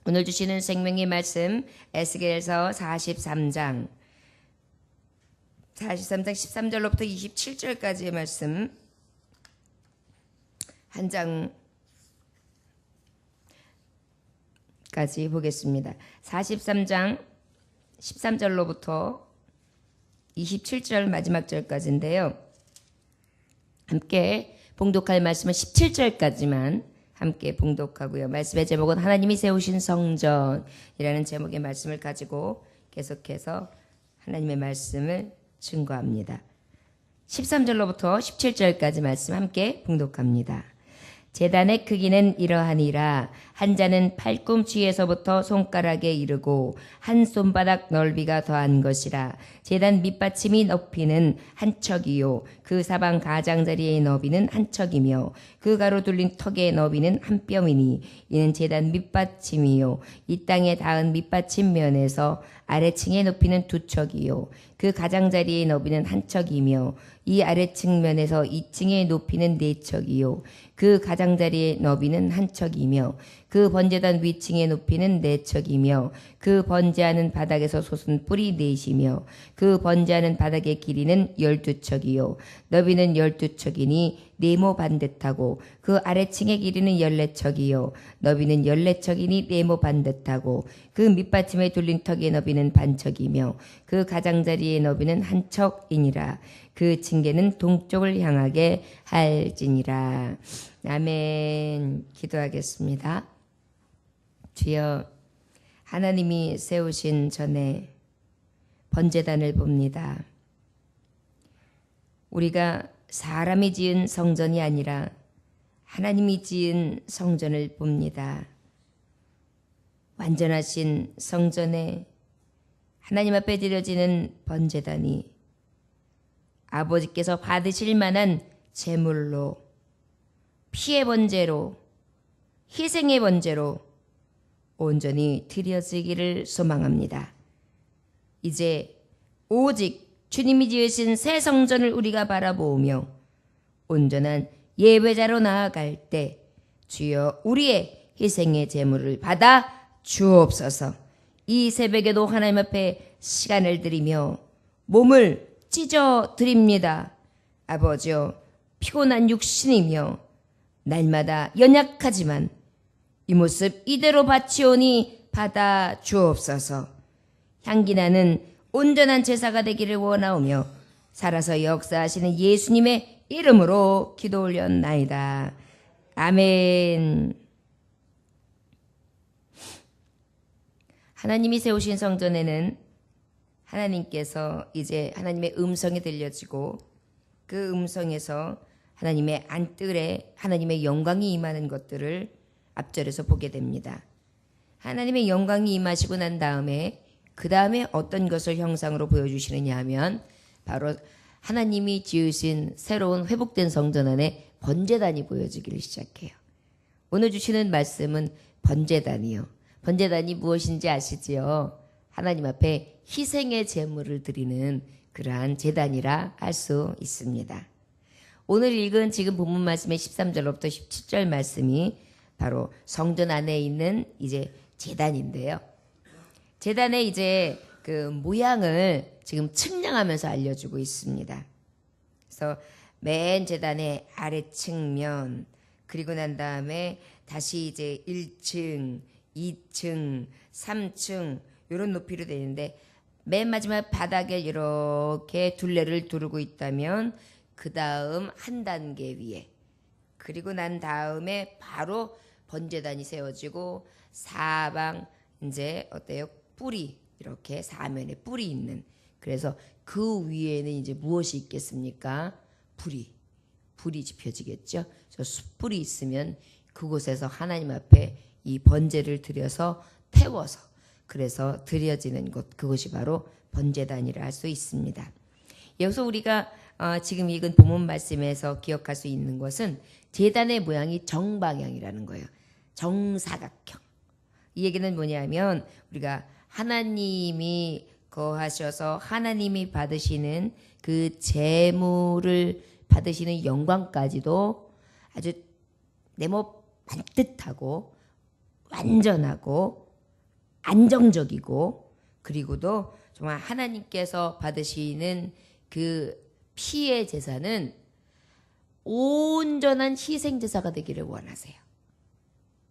오늘 주시는 생명의 말씀 에스겔서 43장 13절로부터 27절까지의 말씀 한 장까지 보겠습니다. 43장 13절로부터 27절 마지막 절까지인데요. 함께 봉독할 말씀은 17절까지만 함께 봉독하고요. 말씀의 제목은 하나님이 세우신 성전이라는 제목의 말씀을 가지고 계속해서 하나님의 말씀을 증거합니다. 13절로부터 17절까지 말씀 함께 봉독합니다. 제단의 크기는 이러하니라. 한 자는 팔꿈치에서부터 손가락에 이르고 한 손바닥 넓이가 더한 것이라. 제단 밑받침이 높이는 한 척이요 그 사방 가장자리의 너비는 한 척이며 그 가로 둘린 턱의 너비는 한 뼘이니 이는 제단 밑받침이요 이 땅에 닿은 밑받침 면에서 아래층의 높이는 두 척이요 그 가장자리의 너비는 한 척이며 이 아래층 면에서 2층의 높이는 네 척이요 그 가장자리의 너비는 한 척이며 그 번제단 위층의 높이는 네 척이며 그 번제하는 바닥에서 솟은 뿔이 넷이며 그 번제하는 바닥의 길이는 12척이요 너비는 12척이니 네모 반듯하고 그 아래층의 길이는 14척이요 너비는 14척이니 네모 반듯하고 그 밑받침에 둘린 턱의 너비는 반척이며 그 가장자리의 너비는 한 척이니라. 그 층계는 동쪽을 향하게 할지니라. 아멘. 기도하겠습니다. 주여, 하나님이 세우신 전에 번제단을 봅니다. 우리가 사람이 지은 성전이 아니라 하나님이 지은 성전을 봅니다. 완전하신 성전에 하나님 앞에 드려지는 번제단이 아버지께서 받으실 만한 제물로, 피의 번제로, 희생의 번제로 온전히 드려지기를 소망합니다. 이제 오직 주님이 지으신 새 성전을 우리가 바라보며 온전한 예배자로 나아갈 때 주여 우리의 희생의 제물을 받아 주옵소서. 이 새벽에도 하나님 앞에 시간을 드리며 몸을 찢어 드립니다. 아버지여, 피곤한 육신이며 날마다 연약하지만 이 모습 이대로 바치오니 받아 주옵소서. 향기나는 온전한 제사가 되기를 원하오며 살아서 역사하시는 예수님의 이름으로 기도 올렸나이다. 아멘. 하나님이 세우신 성전에는 하나님께서 이제 하나님의 음성이 들려지고 그 음성에서 하나님의 안뜰에 하나님의 영광이 임하는 것들을 앞절에서 보게 됩니다. 하나님의 영광이 임하시고 난 다음에 그 다음에 어떤 것을 형상으로 보여주시느냐 하면 바로 하나님이 지으신 새로운 회복된 성전 안에 번제단이 보여지기를 시작해요. 오늘 주시는 말씀은 번제단이요. 번제단이 무엇인지 아시지요? 하나님 앞에 희생의 제물을 드리는 그러한 제단이라 할 수 있습니다. 오늘 읽은 지금 본문 말씀의 13절로부터 17절 말씀이 바로 성전 안에 있는 이제 제단인데요. 제단의 이제 그 모양을 지금 측량하면서 알려주고 있습니다. 그래서 맨 제단의 아래측면, 그리고 난 다음에 다시 이제 1층, 2층, 3층 이런 높이로 되는데 맨 마지막 바닥에 이렇게 둘레를 두르고 있다면 그 다음 한 단계 위에, 그리고 난 다음에 바로 번제단이 세워지고 사방 이제 어때요? 뿔이 이렇게 사면에 뿔이 있는, 그래서 그 위에는 이제 무엇이 있겠습니까? 불이 지펴지겠죠. 저 숯불이 있으면 그곳에서 하나님 앞에 이 번제를 드려서 태워서 그래서 드려지는 곳, 그것이 바로 번제단이라 할 수 있습니다. 여기서 우리가 지금 읽은 본문 말씀에서 기억할 수 있는 것은 제단의 모양이 정방향이라는 거예요. 정사각형. 이 얘기는 뭐냐면 우리가 하나님이 거하셔서 하나님이 받으시는 그 제물을 받으시는 영광까지도 아주 네모 반듯하고 완전하고 안정적이고 그리고도 정말 하나님께서 받으시는 그 피의 제사는 온전한 희생 제사가 되기를 원하세요.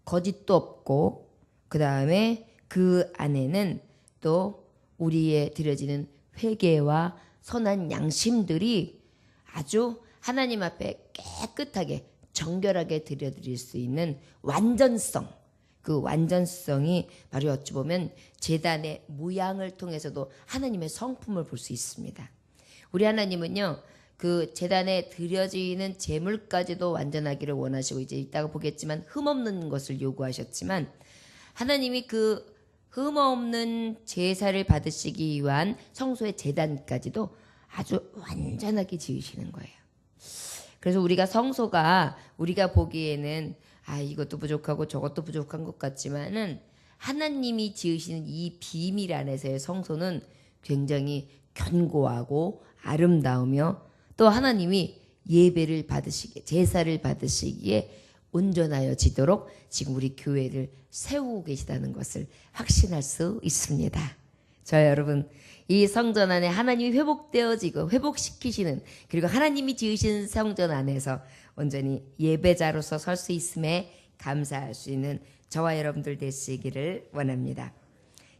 거짓도 없고 그 다음에 그 안에는 또 우리의 드려지는 회개와 선한 양심들이 아주 하나님 앞에 깨끗하게 정결하게 드려드릴 수 있는 완전성, 그 완전성이 바로 어찌 보면 제단의 모양을 통해서도 하나님의 성품을 볼 수 있습니다. 우리 하나님은요, 그 제단에 드려지는 제물까지도 완전하기를 원하시고 이제 이따가 보겠지만 흠없는 것을 요구하셨지만 하나님이 그 흠없는 제사를 받으시기 위한 성소의 제단까지도 아주 완전하게 지으시는 거예요. 그래서 우리가 성소가 우리가 보기에는 이것도 부족하고 저것도 부족한 것 같지만은 하나님이 지으시는 이 비밀 안에서의 성소는 굉장히 견고하고 아름다우며 또 하나님이 예배를 받으시기에 제사를 받으시기에 온전하여지도록 지금 우리 교회를 세우고 계시다는 것을 확신할 수 있습니다. 저 여러분 이 성전 안에 하나님이 회복되어지고 회복시키시는 그리고 하나님이 지으신 성전 안에서 온전히 예배자로서 설 수 있음에 감사할 수 있는 저와 여러분들 되시기를 원합니다.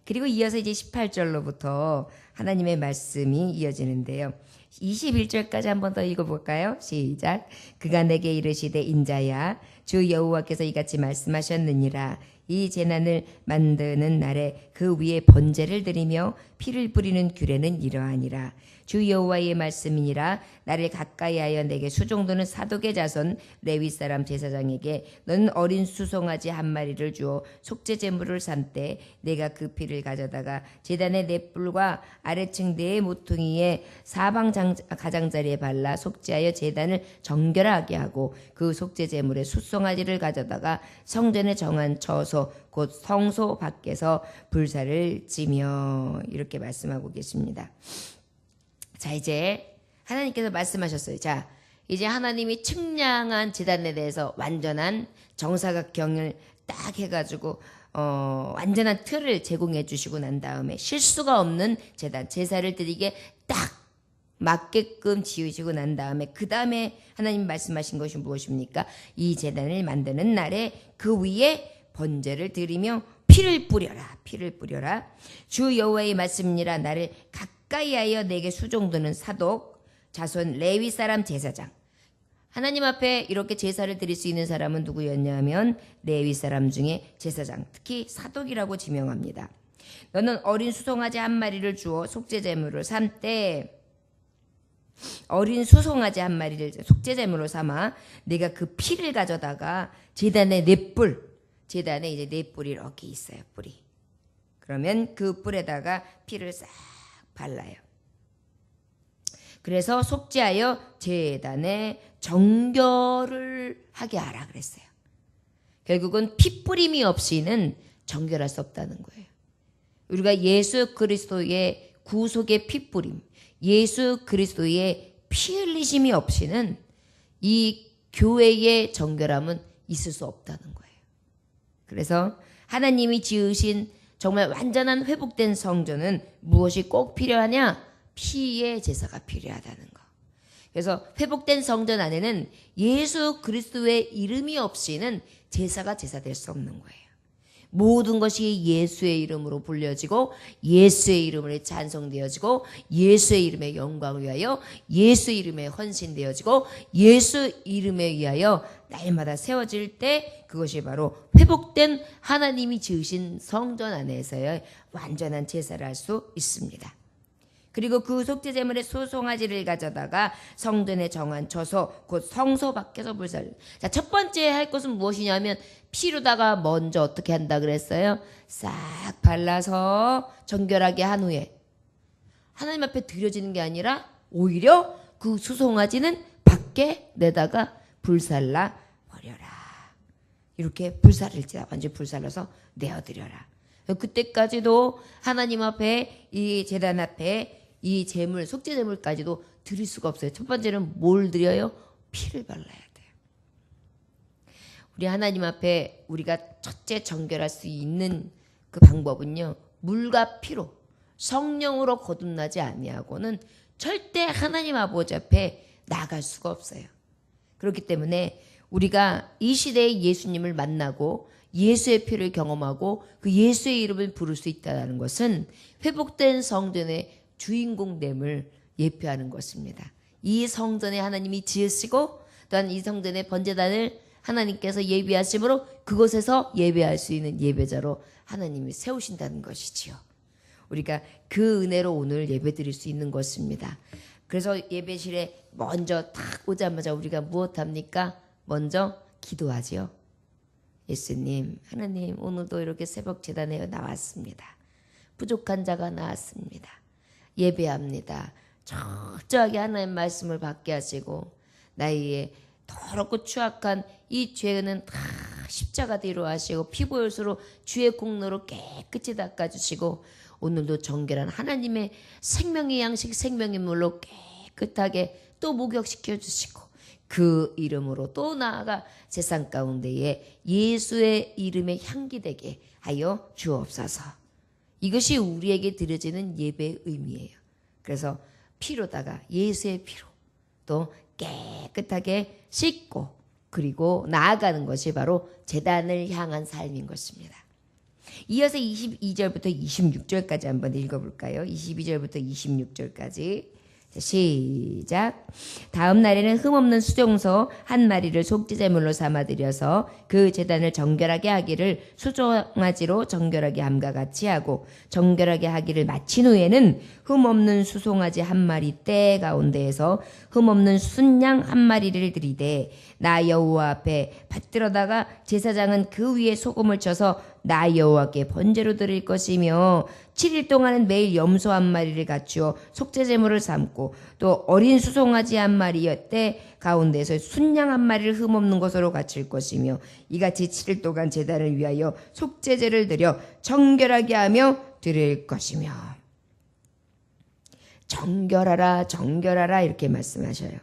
그리고 이어서 이제 18절로부터 하나님의 말씀이 이어지는데요. 21절까지 한 번 더 읽어볼까요? 시작. 그가 내게 이르시되 인자야 주 여호와께서 이같이 말씀하셨느니라. 이 제단을 만드는 날에 그 위에 번제를 드리며 피를 뿌리는 규례는 이러하니라. 주 여호와의 말씀이니라. 나를 가까이하여 내게 수종도는 사독의 자손 레위 사람 제사장에게 너는 어린 수송아지 한 마리를 주어 속죄 제물을 삼때 내가 그 피를 가져다가 제단의 넷불과 아래층 네 모퉁이에 사방 가장자리에 발라 속죄하여 제단을 정결하게 하고 그 속죄 제물의 수송아지를 가져다가 성전에 정한 처소 곧 성소 밖에서 불사를 지며 이렇게 말씀하고 계십니다. 자, 이제 하나님께서 말씀하셨어요. 자, 이제 하나님이 측량한 제단에 대해서 완전한 정사각형을 딱 해가지고 완전한 틀을 제공해 주시고 난 다음에 실수가 없는 제단, 제사를 드리게 딱 맞게끔 지으시고 난 다음에 그 다음에 하나님 말씀하신 것이 무엇입니까? 이 제단을 만드는 날에 그 위에 번제를 드리며 피를 뿌려라. 피를 뿌려라. 주 여호와의 말씀이니라. 나를 가까이하여 내게 수종드는 사독 자손 레위 사람 제사장. 하나님 앞에 이렇게 제사를 드릴 수 있는 사람은 누구였냐면 레위 사람 중에 제사장, 특히 사독이라고 지명합니다. 너는 어린 수송아지 한 마리를 주어 속죄 제물을 삼때 어린 수송아지 한 마리를 속죄 제물로 삼아 내가 그 피를 가져다가 제단의 넷불, 제단에 이제 넷불이 이렇게 있어요. 뿔이. 그러면 그 뿔에다가 피를 싹 발라요. 그래서 속죄하여 제단에 정결을 하게 하라 그랬어요. 결국은 피 뿌림이 없이는 정결할 수 없다는 거예요. 우리가 예수 그리스도의 구속의 피 뿌림, 예수 그리스도의 피 흘리심이 없이는 이 교회의 정결함은 있을 수 없다는 거예요. 그래서 하나님이 지으신 정말 완전한 회복된 성전은 무엇이 꼭 필요하냐? 피의 제사가 필요하다는 거. 그래서 회복된 성전 안에는 예수 그리스도의 이름이 없이는 제사가 제사될 수 없는 거예요. 모든 것이 예수의 이름으로 불려지고 예수의 이름으로 찬송되어지고 예수의 이름의 영광을 위하여 예수의 이름에 헌신되어지고 예수 이름에 의하여 날마다 세워질 때 그것이 바로 회복된 하나님이 지으신 성전 안에서의 완전한 제사를 할 수 있습니다. 그리고 그 속죄 제물의 수송아지를 가져다가 성전에 정한 처소 곧 성소 밖에서 불살. 자, 첫 번째 할 것은 무엇이냐면 피로다가 먼저 어떻게 한다 그랬어요? 싹 발라서 정결하게 한 후에 하나님 앞에 드려지는 게 아니라 오히려 그 수송아지는 밖에 내다가 불살라 버려라. 이렇게 불살을지라 완전히 불살라서 내어드려라. 그때까지도 하나님 앞에 이 제단 앞에 이 제물, 속죄 제물까지도 드릴 수가 없어요. 첫 번째는 뭘 드려요? 피를 발라야 돼요. 우리 하나님 앞에 우리가 첫째 정결할 수 있는 그 방법은요, 물과 피로 성령으로 거듭나지 아니하고는 절대 하나님 아버지 앞에 나갈 수가 없어요. 그렇기 때문에 우리가 이 시대에 예수님을 만나고 예수의 피를 경험하고 그 예수의 이름을 부를 수 있다는 것은 회복된 성전의 주인공됨을 예표하는 것입니다. 이 성전에 하나님이 지으시고 또한 이 성전의 번제단을 하나님께서 예비하심으로 그곳에서 예배할 수 있는 예배자로 하나님이 세우신다는 것이지요. 우리가 그 은혜로 오늘 예배 드릴 수 있는 것입니다. 그래서 예배실에 먼저 딱 오자마자 우리가 무엇합니까? 먼저 기도하지요. 예수님, 하나님, 오늘도 이렇게 새벽 제단에 나왔습니다. 부족한 자가 나왔습니다. 예배합니다. 철저하게 하나님 말씀을 받게 하시고 나의 더럽고 추악한 이 죄는 다 십자가 뒤로 하시고 피보혈수로 주의 공로로 깨끗이 닦아주시고 오늘도 정결한 하나님의 생명의 양식 생명의 물로 깨끗하게 또 목욕시켜 주시고 그 이름으로 또 나아가 세상 가운데에 예수의 이름의 향기 되게 하여 주옵소서. 이것이 우리에게 드려지는 예배의 의미예요. 그래서 피로다가 예수의 피로 또 깨끗하게 씻고 그리고 나아가는 것이 바로 제단을 향한 삶인 것입니다. 이어서 22절부터 26절까지 한번 읽어볼까요? 22절부터 26절까지 시작. 다음 날에는 흠없는 수종소 한 마리를 속죄제물로 삼아들여서 그 제단을 정결하게 하기를 수송아지로 정결하게 함과 같이 하고 정결하게 하기를 마친 후에는 흠없는 수송아지 한 마리 떼 가운데에서 흠없는 순양 한 마리를 들이되 나 여호와 앞에 받들어다가 제사장은 그 위에 소금을 쳐서 나 여호와께 번제로 드릴 것이며 7일 동안은 매일 염소 한 마리를 갖추어 속죄제물을 삼고 또 어린 수송아지 한 마리였대 가운데서 순양 한 마리를 흠없는 것으로 갖출 것이며 이같이 7일 동안 제단을 위하여 속죄제를 드려 정결하게 하며 드릴 것이며. 정결하라 정결하라 이렇게 말씀하셔요.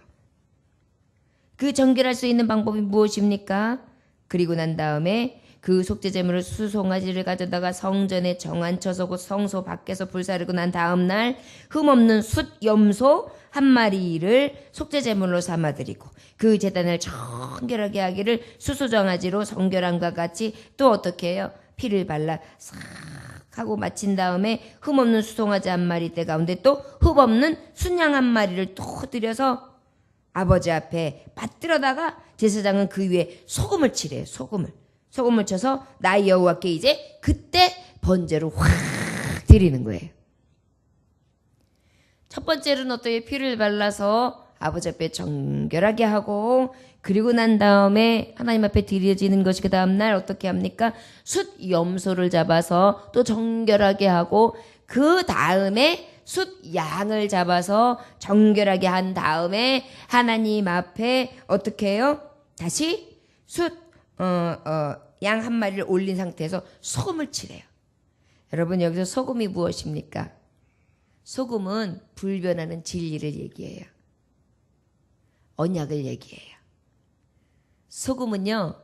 그 정결할 수 있는 방법이 무엇입니까? 그리고 난 다음에 그 속죄제물을 수송아지를 가져다가 성전에 정안쳐서 성소 밖에서 불사르고 난 다음 날 흠없는 숫 염소 한 마리를 속죄제물로 삼아드리고 그 제단을 정결하게 하기를 수소정아지로 정결함과 같이 또 어떻게 해요? 피를 발라 싹 하고 마친 다음에 흠없는 수송아지 한 마리 때 가운데 또 흠없는 순양 한 마리를 또 드려서 아버지 앞에 받들어다가 제사장은 그 위에 소금을 칠해요. 소금을 쳐서 나 여호와께 이제 그때 번제로 확 드리는 거예요. 첫 번째는 어떻게 피를 발라서 아버지 앞에 정결하게 하고 그리고 난 다음에 하나님 앞에 드려지는 것이 그 다음 날 어떻게 합니까? 숫 염소를 잡아서 또 정결하게 하고 그 다음에 숫 양을 잡아서 정결하게 한 다음에 하나님 앞에 어떻게 해요? 다시 양 한 마리를 올린 상태에서 소금을 칠해요. 여러분 여기서 소금이 무엇입니까? 소금은 불변하는 진리를 얘기해요. 언약을 얘기해요. 소금은요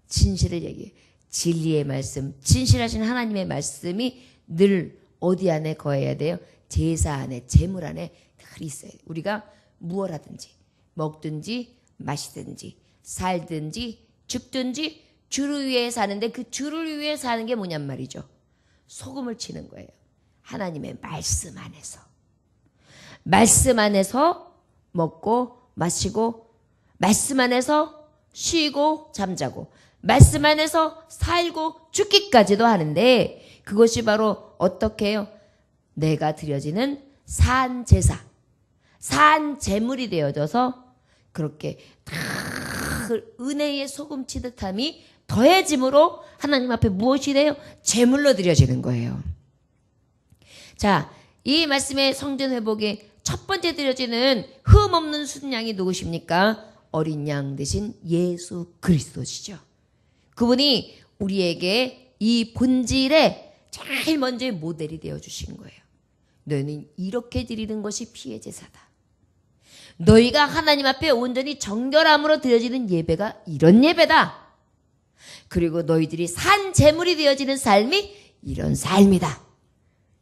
진실을 얘기해요. 진리의 말씀, 진실하신 하나님의 말씀이 늘 어디 안에 거해야 돼요? 제사 안에, 제물 안에 늘 있어요. 우리가 무엇 하든지 먹든지 마시든지 살든지 죽든지 주를 위해 사는데 그 주를 위해 사는 게 뭐냔 말이죠. 소금을 치는 거예요. 하나님의 말씀 안에서. 말씀 안에서 먹고 마시고 말씀 안에서 쉬고 잠자고 말씀 안에서 살고 죽기까지도 하는데 그것이 바로 어떻게 해요? 내가 드려지는 산제사, 산제물이 되어져서 그렇게 다 은혜의 소금 치듯함이 더해짐으로 하나님 앞에 무엇이 돼요? 제물로 드려지는 거예요. 자, 이 말씀의 성전 회복의 첫 번째 드려지는 흠없는 순양이 누구십니까? 어린 양 대신 예수 그리스도시죠. 그분이 우리에게 이 본질에 제일 먼저 모델이 되어주신 거예요. 너희는 이렇게 드리는 것이 피의 제사다. 너희가 하나님 앞에 온전히 정결함으로 드려지는 예배가 이런 예배다. 그리고 너희들이 산 제물이 되어지는 삶이 이런 삶이다.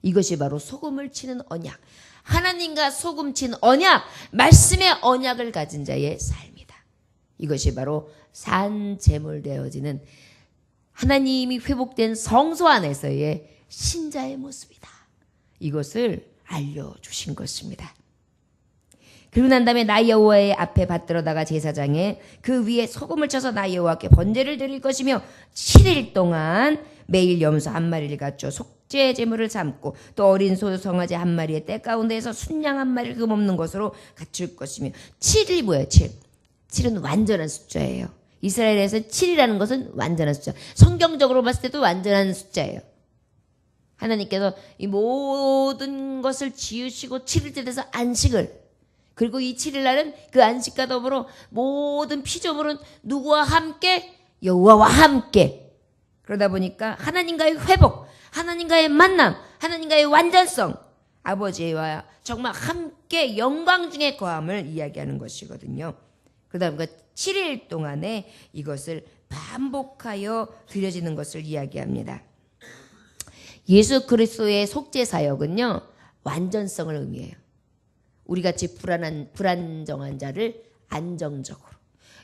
이것이 바로 소금을 치는 언약, 하나님과 소금 친 언약, 말씀의 언약을 가진 자의 삶이다. 이것이 바로 산 제물 되어지는 하나님이 회복된 성소 안에서의 신자의 모습이다. 이것을 알려주신 것입니다. 그리고 난 다음에 나 여호와의 앞에 받들어다가 제사장에 그 위에 소금을 쳐서 나 여호와께 번제를 드릴 것이며 7일 동안 매일 염소 한 마리를 갖춰 속죄 제물을 삼고 또 어린 소 송아지 한 마리의 때 가운데에서 순양 한 마리를 금없는 것으로 갖출 것이며 7이 뭐예요? 7. 7은 완전한 숫자예요. 이스라엘에서 7이라는 것은 완전한 숫자. 성경적으로 봤을 때도 완전한 숫자예요. 하나님께서 이 모든 것을 지으시고 7일째 돼서 안식을, 그리고 이 7일 날은 그 안식과 더불어 모든 피조물은 누구와 함께? 여호와와 함께. 그러다 보니까 하나님과의 회복, 하나님과의 만남, 하나님과의 완전성, 아버지와 정말 함께 영광 중의 거함을 이야기하는 것이거든요. 그러다 보니까 7일 동안에 이것을 반복하여 드려지는 것을 이야기합니다. 예수 그리스도의 속죄 사역은요, 완전성을 의미해요. 우리같이 불안정한 자를 안정적으로,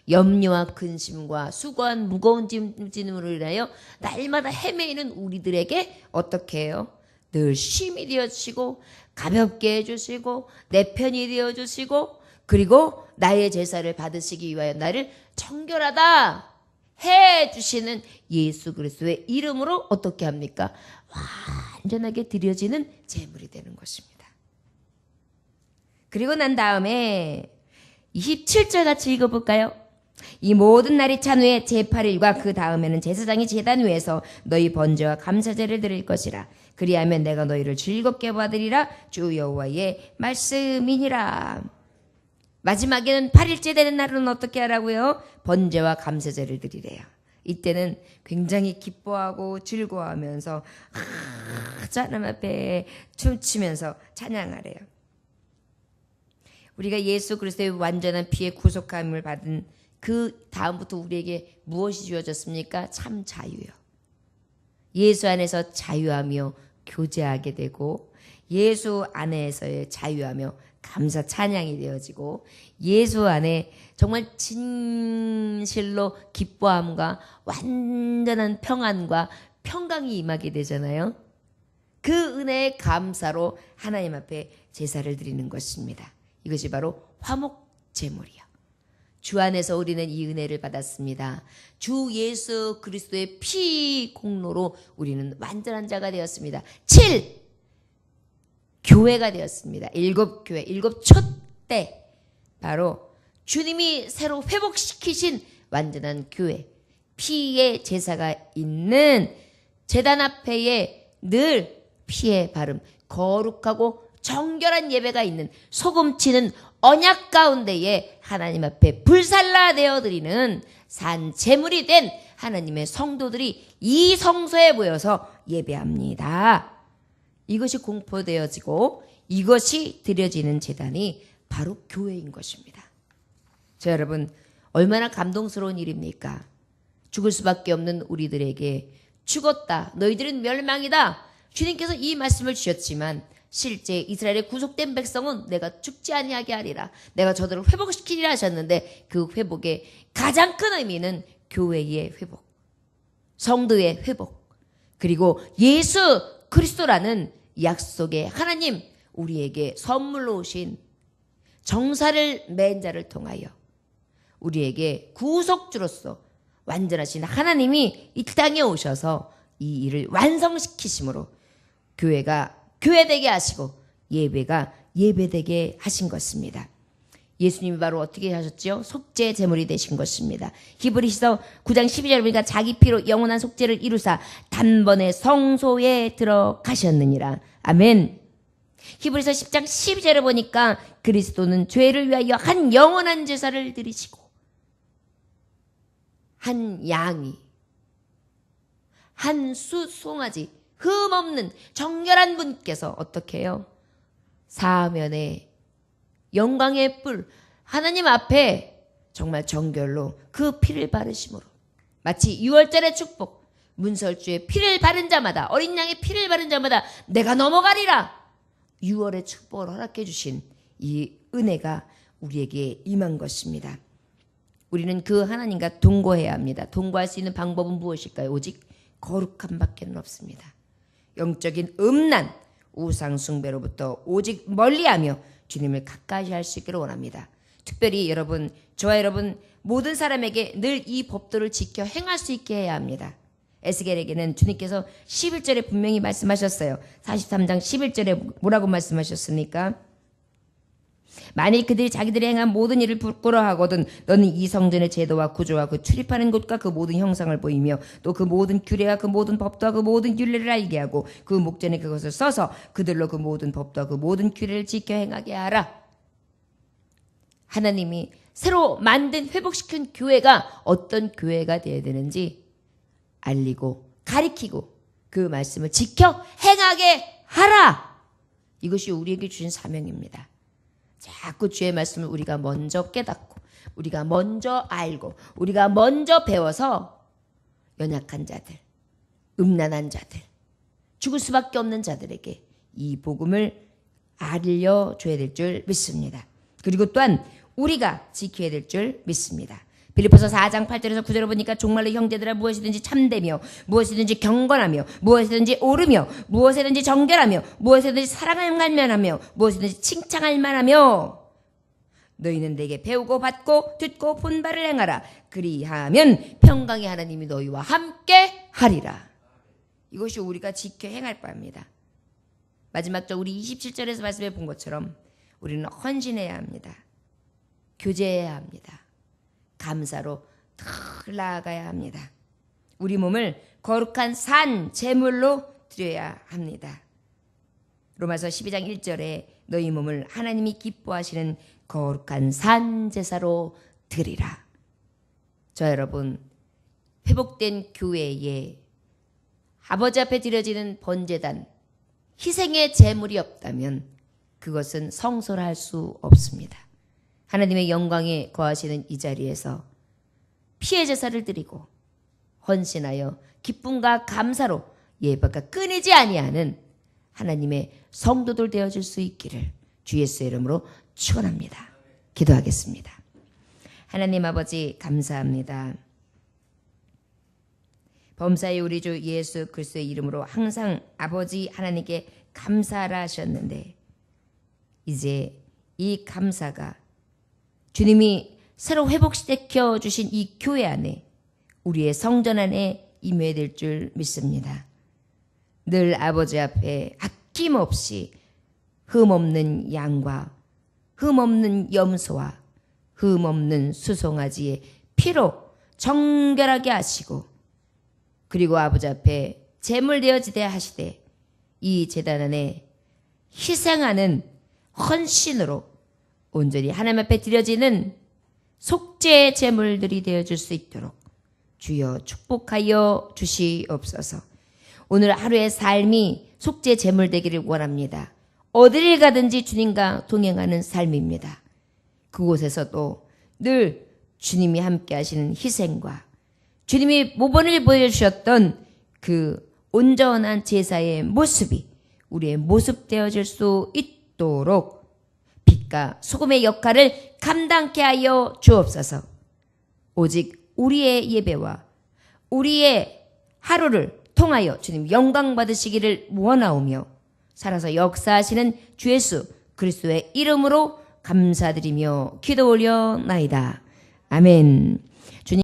염려와 근심과 수고한 무거운 짐으로 인하여 날마다 헤매이는 우리들에게 어떻게 해요? 늘 쉼이 되어주시고 가볍게 해주시고 내 편이 되어주시고 그리고 나의 제사를 받으시기 위하여 나를 정결하다 해주시는 예수 그리스도의 이름으로 어떻게 합니까? 완전하게 드려지는 제물이 되는 것입니다. 그리고 난 다음에 27절 같이 읽어볼까요? 이 모든 날이 찬 후에 제8일과 그 다음에는 제사장이 제단 위에서 너희 번제와 감사제를 드릴 것이라. 그리하면 내가 너희를 즐겁게 받으리라. 주 여호와의 말씀이니라. 마지막에는 8일째 되는 날은 어떻게 하라고요? 번제와 감사제를 드리래요. 이때는 굉장히 기뻐하고 즐거워하면서 하나님 앞에 춤추면서 찬양하래요. 우리가 예수 그리스도의 완전한 피의 구속함을 받은 그 다음부터 우리에게 무엇이 주어졌습니까? 참 자유요. 예수 안에서 자유하며 교제하게 되고 예수 안에서의 자유하며 감사 찬양이 되어지고 예수 안에 정말 진실로 기뻐함과 완전한 평안과 평강이 임하게 되잖아요. 그 은혜의 감사로 하나님 앞에 제사를 드리는 것입니다. 이것이 바로 화목 제물이요. 주 안에서 우리는 이 은혜를 받았습니다. 주 예수 그리스도의 피 공로로 우리는 완전한 자가 되었습니다. 7. 교회가 되었습니다. 7교회, 7촛대. 바로 주님이 새로 회복시키신 완전한 교회. 피의 제사가 있는 제단 앞에에 늘 피의 바름, 거룩하고 정결한 예배가 있는 소금 치는 언약 가운데에 하나님 앞에 불살라 되어드리는 산 제물이 된 하나님의 성도들이 이 성소에 모여서 예배합니다. 이것이 공포되어지고 이것이 드려지는 제단이 바로 교회인 것입니다. 자, 여러분, 얼마나 감동스러운 일입니까? 죽을 수밖에 없는 우리들에게 죽었다, 너희들은 멸망이다. 주님께서 이 말씀을 주셨지만 실제 이스라엘의 구속된 백성은 내가 죽지 아니하게 하리라, 내가 저들을 회복시키리라 하셨는데 그 회복의 가장 큰 의미는 교회의 회복, 성도의 회복, 그리고 예수 그리스도라는 약속의 하나님 우리에게 선물로 오신 정사를 맨 자를 통하여 우리에게 구속주로서 완전하신 하나님이 이 땅에 오셔서 이 일을 완성시키심으로 교회가 교회되게 하시고 예배가 예배되게 하신 것입니다. 예수님이 바로 어떻게 하셨죠? 속죄 제물이 되신 것입니다. 히브리서 9장 12절에 보니까 자기 피로 영원한 속죄를 이루사 단번에 성소에 들어가셨느니라. 아멘. 히브리서 10장 12절에 보니까 그리스도는 죄를 위하여 한 영원한 제사를 드리시고 한 양이, 한 송아지, 흠없는 정결한 분께서 어떻게 해요? 사면에 영광의 뿔, 하나님 앞에 정말 정결로 그 피를 바르심으로 마치 6월절의 축복, 문설주의 피를 바른 자마다, 어린 양의 피를 바른 자마다 내가 넘어가리라. 6월의 축복을 허락해 주신 이 은혜가 우리에게 임한 것입니다. 우리는 그 하나님과 동거해야 합니다. 동거할 수 있는 방법은 무엇일까요? 오직 거룩함밖에 없습니다. 영적인 음란, 우상 숭배로부터 오직 멀리하며 주님을 가까이 할 수 있기를 원합니다. 특별히 여러분, 저와 여러분 모든 사람에게 늘 이 법도를 지켜 행할 수 있게 해야 합니다. 에스겔에게는 주님께서 11절에 분명히 말씀하셨어요. 43장 11절에 뭐라고 말씀하셨습니까? 만일 그들이 자기들이 행한 모든 일을 부끄러워하거든 너는 이 성전의 제도와 구조와 그 출입하는 곳과 그 모든 형상을 보이며 또 그 모든 규례와 그 모든 법도와 그 모든 규례를 알게 하고 그 목전에 그것을 써서 그들로 그 모든 법도와 그 모든 규례를 지켜 행하게 하라. 하나님이 새로 만든 회복시킨 교회가 어떤 교회가 되어야 되는지 알리고 가리키고 그 말씀을 지켜 행하게 하라. 이것이 우리에게 주신 사명입니다. 자꾸 주의 말씀을 우리가 먼저 깨닫고 우리가 먼저 알고 우리가 먼저 배워서 연약한 자들, 음란한 자들, 죽을 수밖에 없는 자들에게 이 복음을 알려줘야 될 줄 믿습니다. 그리고 또한 우리가 지켜야 될 줄 믿습니다. 빌립보서 4장 8절에서 9절을 보니까 종말로 형제들아 무엇이든지 참되며 무엇이든지 경건하며 무엇이든지 옳으며 무엇이든지 정결하며 무엇이든지 사랑할 만하며 무엇이든지 칭찬할 만하며 너희는 내게 배우고 받고 듣고 본 바를 행하라. 그리하면 평강의 하나님이 너희와 함께 하리라. 이것이 우리가 지켜 행할 바입니다. 마지막으로 우리 27절에서 말씀해 본 것처럼 우리는 헌신해야 합니다. 교제해야 합니다. 감사로 더 나아가야 합니다. 우리 몸을 거룩한 산 제물로 드려야 합니다. 로마서 12장 1절에 너희 몸을 하나님이 기뻐하시는 거룩한 산 제사로 드리라. 저 여러분, 회복된 교회에 아버지 앞에 드려지는 번제단, 희생의 제물이 없다면 그것은 성소를 할 수 없습니다. 하나님의 영광에 거하시는 이 자리에서 피의 제사를 드리고 헌신하여 기쁨과 감사로 예배가 끊이지 아니하는 하나님의 성도들 되어줄 수 있기를 주 예수의 이름으로 축원합니다. 기도하겠습니다. 하나님 아버지 감사합니다. 범사의 우리 주 예수 그리스도의 이름으로 항상 아버지 하나님께 감사하라 하셨는데 이제 이 감사가 주님이 새로 회복시켜 주신 이 교회 안에 우리의 성전 안에 임해야 될 줄 믿습니다. 늘 아버지 앞에 아낌없이 흠없는 양과 흠없는 염소와 흠없는 수송아지의 피로 정결하게 하시고 그리고 아버지 앞에 제물되어지되 하시되 이 제단 안에 희생하는 헌신으로 온전히 하나님 앞에 드려지는 속죄 제물들이 되어줄 수 있도록 주여 축복하여 주시옵소서. 오늘 하루의 삶이 속죄 제물 되기를 원합니다. 어디를 가든지 주님과 동행하는 삶입니다. 그곳에서도 늘 주님이 함께 하시는 희생과 주님이 모범을 보여주셨던 그 온전한 제사의 모습이 우리의 모습 되어질 수 있도록 빛과 소금의 역할을 감당케 하여 주옵소서. 오직 우리의 예배와 우리의 하루를 통하여 주님 영광 받으시기를 원하오며 살아서 역사하시는 주 예수 그리스도의 이름으로 감사드리며 기도 올려나이다. 아멘. 주님